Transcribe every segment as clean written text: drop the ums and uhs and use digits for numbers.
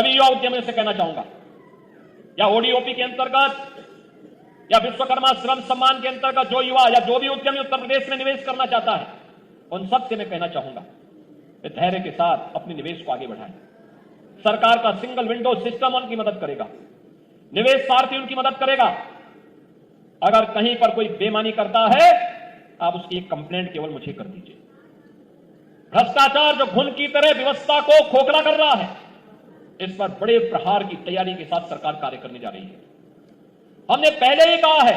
सभी युवा उद्यमियों से कहना चाहूंगा, या ओडीओपी के अंतर्गत या विश्वकर्मा श्रम सम्मान के अंतर्गत जो युवा या जो भी उद्यमी उत्तर प्रदेश में निवेश करना चाहता है, उन सबसे मैं कहना चाहूंगा कि धैर्य के साथ अपने निवेश को आगे बढ़ाएं। सरकार का सिंगल विंडो सिस्टम उनकी मदद करेगा, निवेश सारथी उनकी मदद करेगा। अगर कहीं पर कोई बेईमानी करता है, आप उसकी एक कंप्लेंट केवल मुझे कर दीजिए। भ्रष्टाचार जो घुन की तरह व्यवस्था को खोखला कर रहा है, इस पर बड़े प्रहार की तैयारी के साथ सरकार कार्य करने जा रही है। हमने पहले ही कहा है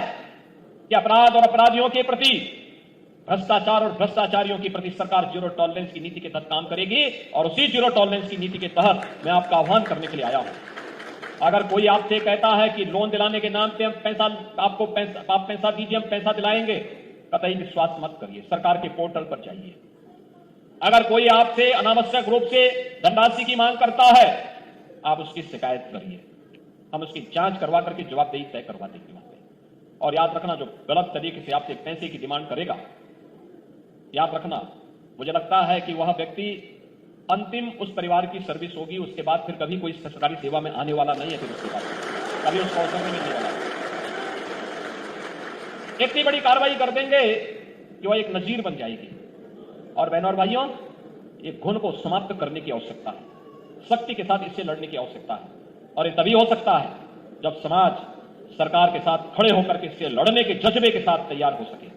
कि अपराध और अपराधियों के प्रति, भ्रष्टाचार और भ्रष्टाचारियों के प्रति सरकार जीरो टॉलरेंस की नीति के तहत काम करेगी, और उसी जीरो टॉलरेंस की नीति के तहत मैं आपका आह्वान करने के लिए आया हूं। अगर कोई आपसे कहता है कि लोन दिलाने के नाम पे हम आप पैसा दीजिए, हम पैसा दिलाएंगे, कतई विश्वास मत करिए। सरकार के पोर्टल पर जाइए। अगर कोई आपसे अनावश्यक रूप से धनराशि की मांग करता है, आप उसकी शिकायत करिए, हम उसकी जांच करवा करके जवाबदेही तय करवा देंगे वहां पे। और याद रखना, जो गलत तरीके से आपसे पैसे की डिमांड करेगा, याद रखना, मुझे लगता है कि वह व्यक्ति अंतिम उस परिवार की सर्विस होगी, उसके बाद फिर कभी कोई सरकारी सेवा में आने वाला नहीं है, फिर उसके बाद कभी उसको अवसर नहीं मिलने वाला। इतनी बड़ी कार्रवाई कर देंगे कि वह एक नजीर बन जाएगी। और बहनों और भाइयों, एक घुन को समाप्त करने की आवश्यकता है, सख्ती के साथ इससे लड़ने की आवश्यकता है। और ये तभी हो सकता है जब समाज सरकार के साथ खड़े होकर के इससे लड़ने के जज्बे के साथ तैयार हो सके।